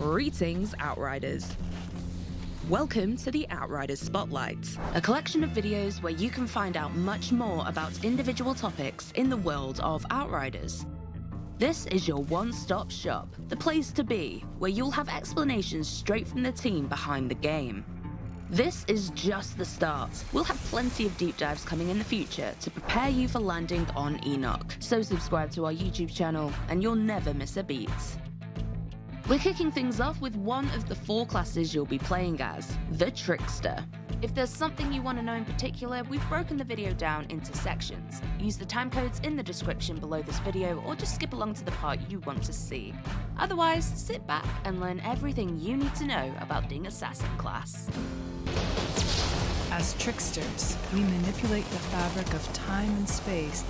Greetings, Outriders. Welcome to the Outriders Spotlight, a collection of videos where you can find out much more about individual topics in the world of Outriders. This is your one-stop shop, the place to be, where you'll have explanations straight from the team behind the game. This is just the start. We'll have plenty of deep dives coming in the future to prepare you for landing on Enoch, so subscribe to our YouTube channel and you'll never miss a beat. We're kicking things off with one of the 4 classes you'll be playing as, the Trickster. If there's something you want to know in particular, we've broken the video down into sections. Use the timecodes in the description below this video or just skip along to the part you want to see. Otherwise, sit back and learn everything you need to know about the Assassin class. As tricksters, we manipulate the fabric of time and space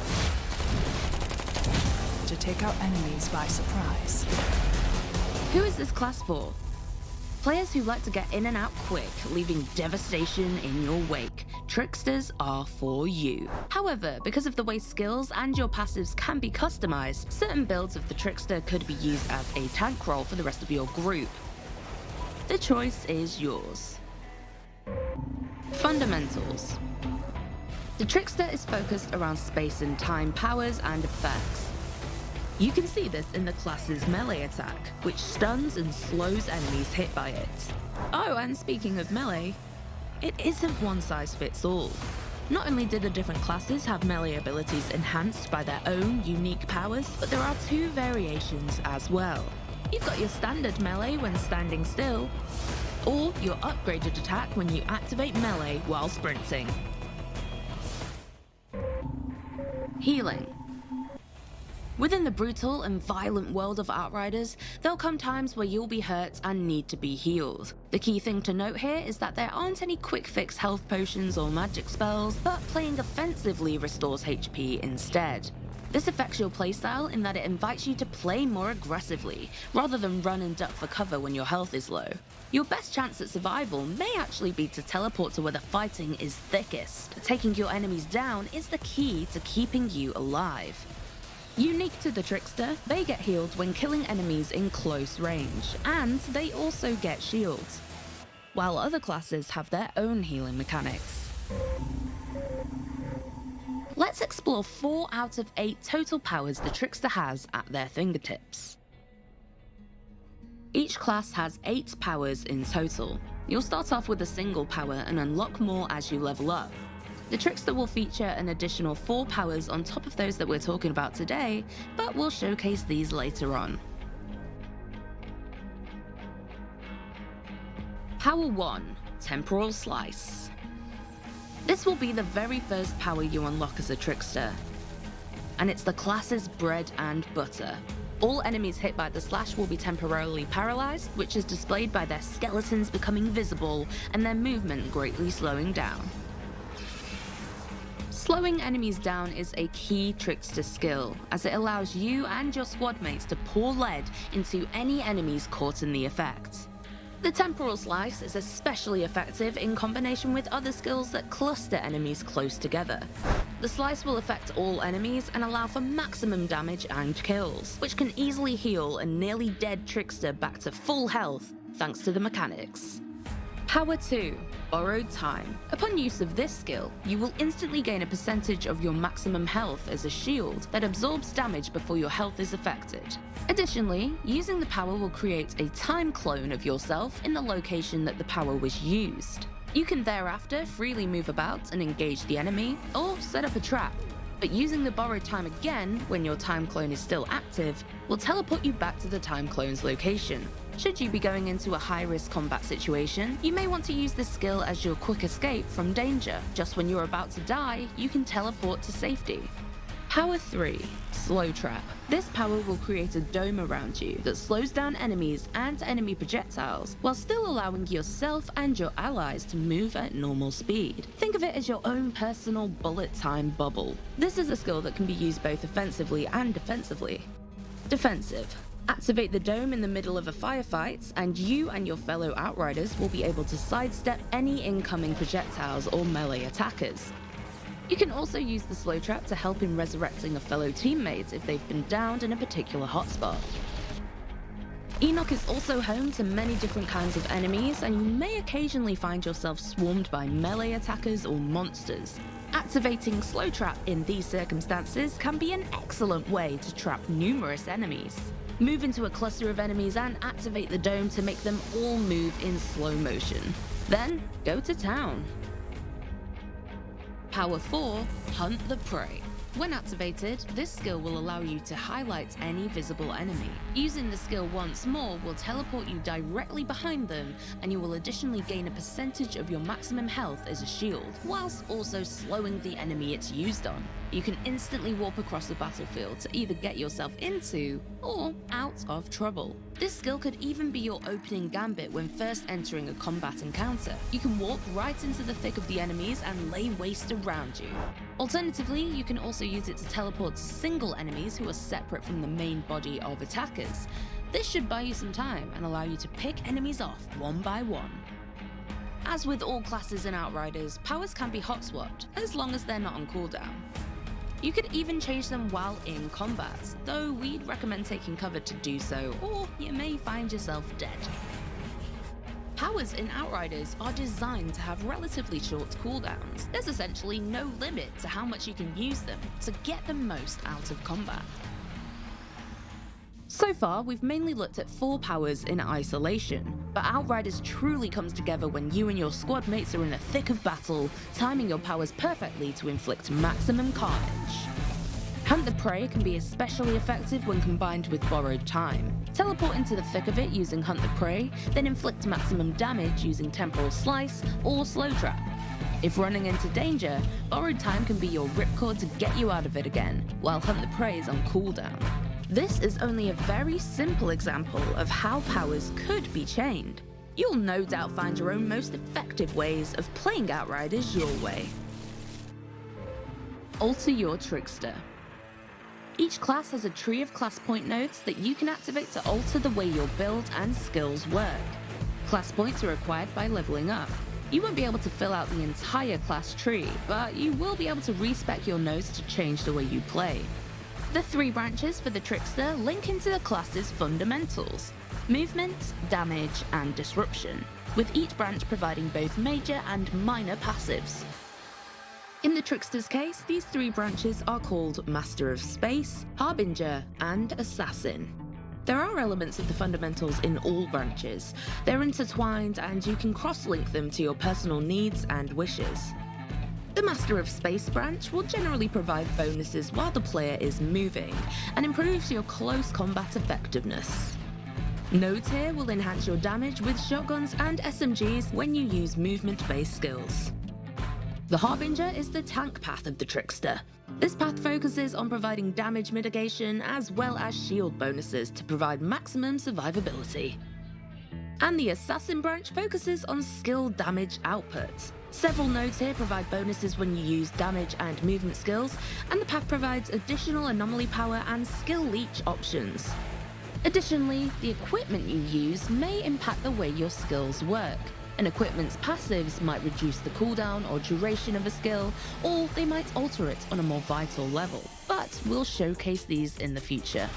to take out enemies by surprise. Who is this class for? Players who like to get in and out quick, leaving devastation in your wake. Tricksters are for you. However, because of the way skills and your passives can be customized, certain builds of the Trickster could be used as a tank role for the rest of your group. The choice is yours. Fundamentals. The Trickster is focused around space and time powers and effects. You can see this in the class's melee attack, which stuns and slows enemies hit by it. Oh, and speaking of melee, it isn't one size fits all. Not only do the different classes have melee abilities enhanced by their own unique powers, but there are 2 variations as well. You've got your standard melee when standing still, or your upgraded attack when you activate melee while sprinting. Healing. Within the brutal and violent world of Outriders, there'll come times where you'll be hurt and need to be healed. The key thing to note here is that there aren't any quick fix health potions or magic spells, but playing offensively restores HP instead. This affects your playstyle in that it invites you to play more aggressively, rather than run and duck for cover when your health is low. Your best chance at survival may actually be to teleport to where the fighting is thickest. Taking your enemies down is the key to keeping you alive. Unique to the Trickster, they get healed when killing enemies in close range, and they also get shields, while other classes have their own healing mechanics. Let's explore 4 out of 8 total powers the Trickster has at their fingertips. Each class has 8 powers in total. You'll start off with a single power and unlock more as you level up. The Trickster will feature an additional 4 powers on top of those that we're talking about today, but we'll showcase these later on. Power 1, Temporal Slice. This will be the very first power you unlock as a Trickster, and it's the class's bread and butter. All enemies hit by the slash will be temporarily paralyzed, which is displayed by their skeletons becoming visible and their movement greatly slowing down. Slowing enemies down is a key Trickster skill, as it allows you and your squad mates to pour lead into any enemies caught in the effect. The Temporal Slice is especially effective in combination with other skills that cluster enemies close together. The slice will affect all enemies and allow for maximum damage and kills, which can easily heal a nearly dead Trickster back to full health thanks to the mechanics. Power 2, Borrowed Time. Upon use of this skill, you will instantly gain a percentage of your maximum health as a shield that absorbs damage before your health is affected. Additionally, using the power will create a time clone of yourself in the location that the power was used. You can thereafter freely move about and engage the enemy, or set up a trap. But using the borrowed time again when your time clone is still active will teleport you back to the time clone's location. Should you be going into a high-risk combat situation, you may want to use this skill as your quick escape from danger. Just when you're about to die, you can teleport to safety. Power 3, Slow Trap. This power will create a dome around you that slows down enemies and enemy projectiles, while still allowing yourself and your allies to move at normal speed. Think of it as your own personal bullet time bubble. This is a skill that can be used both offensively and defensively. Defensive. Activate the dome in the middle of a firefight, and you and your fellow Outriders will be able to sidestep any incoming projectiles or melee attackers. You can also use the slow trap to help in resurrecting a fellow teammate if they've been downed in a particular hotspot. Enoch is also home to many different kinds of enemies, and you may occasionally find yourself swarmed by melee attackers or monsters. Activating Slow Trap in these circumstances can be an excellent way to trap numerous enemies. Move into a cluster of enemies and activate the dome to make them all move in slow motion. Then, go to town. Power 4, Hunt the Prey. When activated, this skill will allow you to highlight any visible enemy. Using the skill once more will teleport you directly behind them, and you will additionally gain a percentage of your maximum health as a shield, whilst also slowing the enemy it's used on. You can instantly warp across the battlefield to either get yourself into or out of trouble. This skill could even be your opening gambit when first entering a combat encounter. You can walk right into the thick of the enemies and lay waste around you. Alternatively, you can also use it to teleport to single enemies who are separate from the main body of attackers. This should buy you some time and allow you to pick enemies off one by one. As with all classes in Outriders, powers can be hot swapped, as long as they're not on cooldown. You could even change them while in combat, though we'd recommend taking cover to do so, or you may find yourself dead. Powers in Outriders are designed to have relatively short cooldowns. There's essentially no limit to how much you can use them to get the most out of combat. So far, we've mainly looked at 4 powers in isolation, but Outriders truly comes together when you and your squad mates are in the thick of battle, timing your powers perfectly to inflict maximum carnage. Hunt the Prey can be especially effective when combined with Borrowed Time. Teleport into the thick of it using Hunt the Prey, then inflict maximum damage using Temporal Slice or Slow Trap. If running into danger, Borrowed Time can be your ripcord to get you out of it again, while Hunt the Prey is on cooldown. This is only a very simple example of how powers could be chained. You'll no doubt find your own most effective ways of playing Outriders your way. Alter your Trickster. Each class has a tree of class point nodes that you can activate to alter the way your build and skills work. Class points are acquired by leveling up. You won't be able to fill out the entire class tree, but you will be able to respec your nodes to change the way you play. The 3 branches for the Trickster link into the class's fundamentals: movement, damage, and disruption, with each branch providing both major and minor passives. In the Trickster's case, these 3 branches are called Master of Space, Harbinger, and Assassin. There are elements of the fundamentals in all branches. They're intertwined, and you can cross-link them to your personal needs and wishes. The Master of Space branch will generally provide bonuses while the player is moving, and improves your close combat effectiveness. Nodes here will enhance your damage with shotguns and SMGs when you use movement-based skills. The Harbinger is the tank path of the Trickster. This path focuses on providing damage mitigation as well as shield bonuses to provide maximum survivability. And the Assassin branch focuses on skill damage output. Several nodes here provide bonuses when you use damage and movement skills, and the path provides additional anomaly power and skill leech options. Additionally, the equipment you use may impact the way your skills work. An equipment's passives might reduce the cooldown or duration of a skill, or they might alter it on a more vital level, but we'll showcase these in the future.